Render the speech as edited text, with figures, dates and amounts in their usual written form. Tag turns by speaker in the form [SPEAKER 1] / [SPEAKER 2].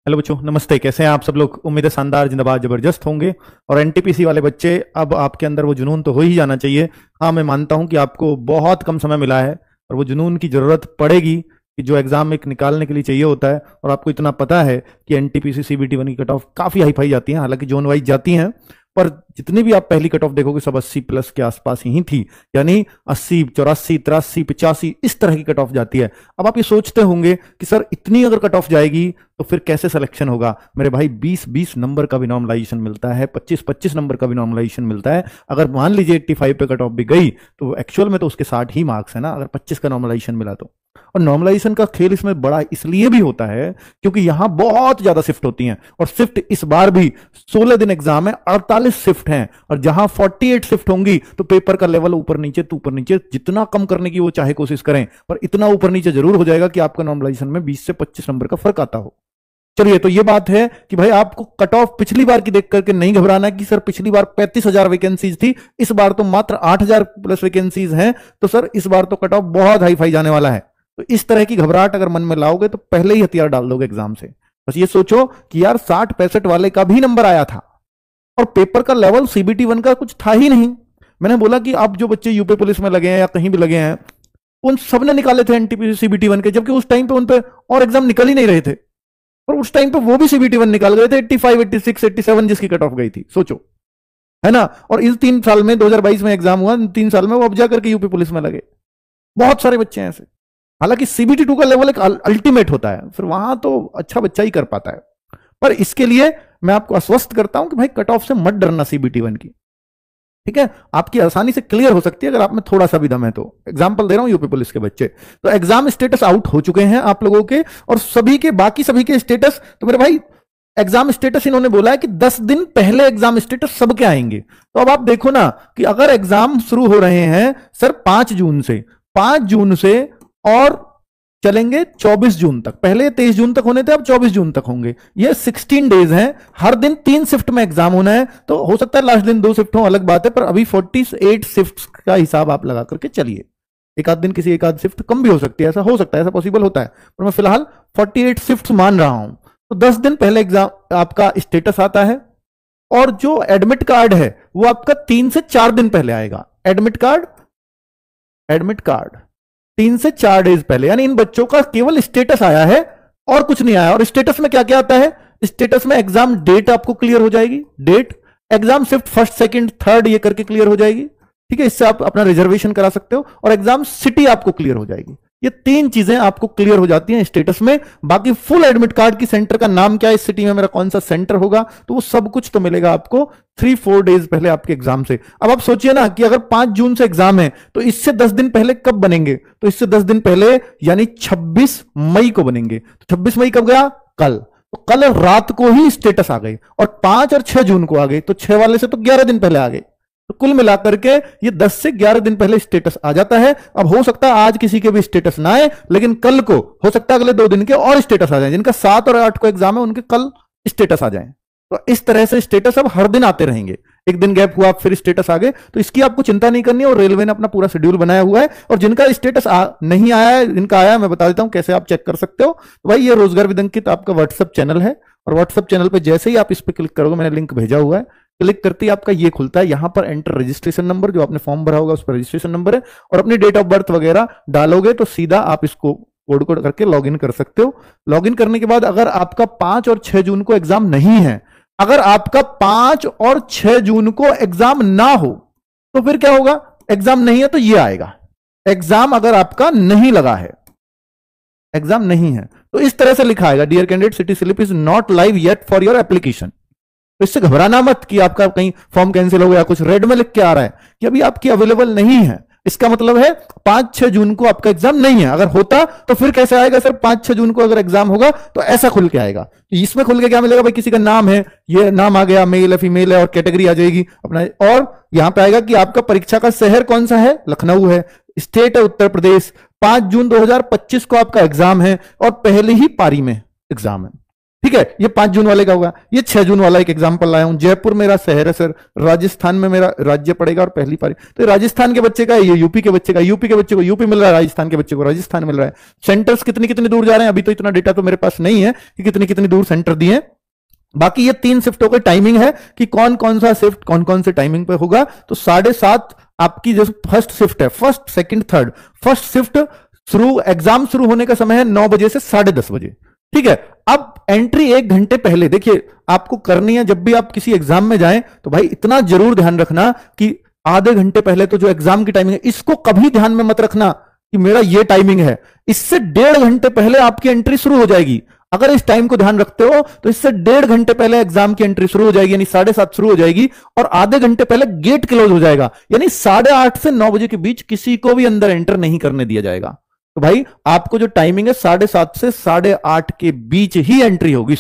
[SPEAKER 1] Hello बच्चों, नमस्ते। कैसे हैं आप सब लोग? उम्मीद है शानदार, जिंदाबाद, जबरदस्त होंगे। और एनटीपीसी वाले बच्चे, अब आपके अंदर वो जुनून तो हो ही जाना चाहिए। हाँ, मैं मानता हूं कि आपको बहुत कम समय मिला है और वो जुनून की जरूरत पड़ेगी कि जो एग्जाम एक निकालने के लिए चाहिए होता है। और आपको इतना पता है कि एनटीपीसी सीबीटी 1 की कट ऑफ काफी हाई फाई जाती है, हालांकि जोन वाइज जाती हैं, पर जितनी भी आप पहली कट ऑफ देखोगे सब 80 प्लस के आसपास ही थी, यानी 80, 84, 83, 85 इस तरह की कट ऑफ जाती है। अब आप ये सोचते होंगे कि सर इतनी अगर कट ऑफ जाएगी तो फिर कैसे सिलेक्शन होगा? मेरे भाई 20-20 नंबर का भी नॉर्मलाइजेशन मिलता है, 25-25 नंबर का भी नॉर्मलाइजेशन मिलता है। अगर मान लीजिए 85 पे कट ऑफ भी गई तो एक्चुअल में तो उसके 60 ही मार्क्स है ना, अगर 25 का नॉर्मलाइजेशन मिला तो। और नॉर्मलाइजेशन का खेल इसमें बड़ा इसलिए भी होता है क्योंकि यहां बहुत ज्यादा शिफ्ट होती हैं, और शिफ्ट इस बार भी 16 दिन एग्जाम है, 48 शिफ्ट हैं, और जहां 48 शिफ्ट होंगी तो पेपर का लेवल ऊपर नीचे तो ऊपर नीचे जितना कम करने की वो चाहे कोशिश करें, पर इतना ऊपर नीचे जरूर हो जाएगा कि आपका नॉर्मलाइजेशन में 20 से 25 नंबर का फर्क आता हो। चलिए, तो ये बात है कि भाई आपको कट ऑफ पिछली बार की देख करके नहीं घबराना कि सर पिछली बार 35,000 वैकेंसीज थी, इस बार तो मात्र 8,000 प्लस वैकेंसीज हैं, तो सर इस बार तो कट ऑफ बहुत हाई फाई जाने वाला है। तो इस तरह की घबराहट अगर मन में लाओगे तो पहले ही हथियार डाल दोगे एग्जाम से। बस ये सोचो कि यार 60-65 वाले का भी नंबर आया था और पेपर का लेवल सीबीटी 1 का कुछ था ही नहीं। मैंने बोला कि आप जो बच्चे यूपी पुलिस में लगे हैं या कहीं भी लगे हैं, उन सब ने निकाले थे एनटीपीसी सीबीटी 1 के, जबकि उस टाइम पे उन पे और एग्जाम निकल ही नहीं रहे थे, और उस टाइम पे वो भी सीबीटी 1 निकाल गए थे 85, 86, 87 जिसकी कट ऑफ गई थी, सोचो, है ना। और इस 3 साल में 2022 में एग्जाम हुआ, 3 साल में वो अब जाकर के यूपी पुलिस में लगे। बहुत सारे बच्चे हैं ऐसे। हालांकि सीबीटी 2 का लेवल एक अल्टीमेट होता है, फिर वहां तो अच्छा बच्चा ही कर पाता है। पर इसके लिए मैं आपको आश्वस्त करता हूं कि भाई कट ऑफ से मत डरना सीबीटी 1 की, ठीक है। आपकी आसानी से क्लियर हो सकती है अगर आप में थोड़ा सा भी दम है तो। एग्जांपल दे रहा हूं यूपी पुलिस के बच्चे, तो एग्जाम स्टेटस आउट हो चुके हैं आप लोगों के, और सभी के बाकी सभी के स्टेटस, तो मेरे भाई एग्जाम स्टेटस इन्होंने बोला है कि 10 दिन पहले एग्जाम स्टेटस सबके आएंगे। तो अब आप देखो ना कि अगर एग्जाम शुरू हो रहे हैं सर 5 जून से और चलेंगे 24 जून तक, पहले 23 जून तक होने थे, अब 24 जून तक होंगे, ये 16 डेज हैं। हर दिन 3 शिफ्ट में एग्जाम होना है, तो हो सकता है लास्ट दिन 2 शिफ्ट हो, अलग बात है, पर अभी 48 शिफ्ट का हिसाब आप लगा करके चलिए। एक आध दिन किसी एक आध शिफ्ट कम भी हो सकती है, ऐसा हो सकता है, ऐसा पॉसिबल होता है, पर मैं फिलहाल 48 शिफ्ट मान रहा हूं। तो 10 दिन पहले एग्जाम आपका स्टेटस आता है, और जो एडमिट कार्ड है वो आपका 3 से 4 दिन पहले आएगा। एडमिट कार्ड 3 से 4 डेज पहले, यानी इन बच्चों का केवल स्टेटस आया है और कुछ नहीं आया। और स्टेटस में क्या क्या आता है? स्टेटस में एग्जाम डेट आपको क्लियर हो जाएगी, date, exam shift 1st, 2nd, 3rd ये करके क्लियर हो जाएगी, ठीक है। इससे आप अपना रिजर्वेशन करा सकते हो, और एग्जाम सिटी आपको क्लियर हो जाएगी। ये 3 चीजें आपको क्लियर हो जाती हैं स्टेटस में। बाकी फुल एडमिट कार्ड की सेंटर का नाम क्या है, इस सिटी में मेरा कौन सा सेंटर होगा, तो वो सब कुछ तो मिलेगा आपको 3-4 डेज पहले आपके एग्जाम से। अब आप सोचिए ना कि अगर 5 जून से एग्जाम है तो इससे 10 दिन पहले कब बनेंगे? तो इससे 10 दिन पहले यानी 26 मई को बनेंगे। तो 26 मई कब गया? कल। तो कल रात को ही स्टेटस आ गए, और 5 और 6 जून को आ गए, तो 6 वाले से तो 11 दिन पहले आ गए। तो कुल मिलाकर के ये 10 से 11 दिन पहले स्टेटस आ जाता है। अब हो सकता है आज किसी के भी स्टेटस ना आए, लेकिन कल को हो सकता है अगले 2 दिन के और स्टेटस आ जाए। जिनका 7 और 8 को एग्जाम है उनके कल स्टेटस आ जाए। तो इस तरह से स्टेटस अब हर दिन आते रहेंगे। एक दिन गैप हुआ फिर स्टेटस आ गए, तो इसकी आपको चिंता नहीं करनी है। और रेलवे ने अपना पूरा शेड्यूल बनाया हुआ है, और जिनका स्टेटस नहीं आया है, जिनका आया है, मैं बता देता हूं कैसे आप चेक कर सकते हो। तो भाई ये रोजगार विद अंकित आपका व्हाट्सएप चैनल है, और व्हाट्सएप चैनल पे जैसे ही आप इस पर क्लिक करोगे, मैंने लिंक भेजा हुआ है, क्लिक करते ही आपका ये खुलता है। यहां पर एंटर रजिस्ट्रेशन नंबर, जो आपने फॉर्म भरा होगा उस पर रजिस्ट्रेशन नंबर है, और अपनी डेट ऑफ बर्थ वगैरह डालोगे तो सीधा आप इसको कोड करके लॉगिन कर सकते हो। लॉगिन करने के बाद अगर आपका 5 और 6 जून को एग्जाम नहीं है, अगर आपका 5 और 6 जून को एग्जाम ना हो तो फिर क्या होगा? एग्जाम नहीं है तो ये आएगा, एग्जाम अगर आपका नहीं लगा है, एग्जाम नहीं है, तो इस तरह से लिखा आएगा, dear candidate city slip is not live yet for your application. तो इससे घबराना मत कि आपका कहीं फॉर्म कैंसिल हो गया, कुछ रेड में लिख के आ रहा है कि अभी आपकी अवेलेबल नहीं है। इसका मतलब है 5-6 जून को आपका एग्जाम नहीं है। अगर होता तो फिर कैसे आएगा सर? 5-6 जून को अगर एग्जाम होगा तो ऐसा खुल के आएगा। इसमें खुल के क्या मिलेगा भाई? किसी का नाम है, ये नाम आ गया, मेल है, फीमेल है, और कैटेगरी आ जाएगी अपना, और यहां पे आएगा कि आपका परीक्षा का शहर कौन सा है, लखनऊ है, स्टेट है उत्तर प्रदेश, 5 जून 2025 को आपका एग्जाम है, और पहले ही पारी में एग्जाम है, ठीक है, ये 5 जून वाले का होगा। ये 6 जून वाला एक एग्जांपल लाया हूं। जयपुर मेरा शहर है सर, राजस्थान में मेरा राज्य पड़ेगा और पहली पारी, तो राजस्थान के बच्चे का है, ये यूपी के बच्चे का, यूपी के बच्चे को यूपी मिल रहा है, राजस्थान के बच्चे को राजस्थान मिल रहा है। सेंटर्स कितनी कितनी दूर जा रहे हैं अभी तो इतना डेटा तो मेरे पास नहीं है कि कितनी कितनी दूर सेंटर दिए। बाकी ये 3 शिफ्टों की टाइमिंग है कि कौन कौन सा शिफ्ट कौन कौन से टाइमिंग पे होगा। तो 7:30 आपकी जो फर्स्ट शिफ्ट है, first second third, first shift शुरू, एग्जाम शुरू होने का समय है 9 बजे से 10:30 बजे। ठीक है, अब एंट्री 1 घंटे पहले देखिए आपको करनी है। जब भी आप किसी एग्जाम में जाएं तो भाई इतना जरूर ध्यान रखना कि आधे घंटे पहले तो जो एग्जाम की टाइमिंग है इसको कभी ध्यान में मत रखना कि मेरा ये टाइमिंग है। इससे 1.5 घंटे पहले आपकी एंट्री शुरू हो जाएगी। अगर इस टाइम को ध्यान रखते हो तो इससे 1.5 घंटे पहले एग्जाम की एंट्री शुरू हो जाएगी, यानी 7:30 शुरू हो जाएगी और आधे घंटे पहले गेट क्लोज हो जाएगा, यानी 8:30 से 9 बजे के बीच किसी को भी अंदर एंटर नहीं करने दिया जाएगा। तो भाई आपको जो टाइमिंग है 7:30 से 8:30 के बीच ही एंट्री होगी।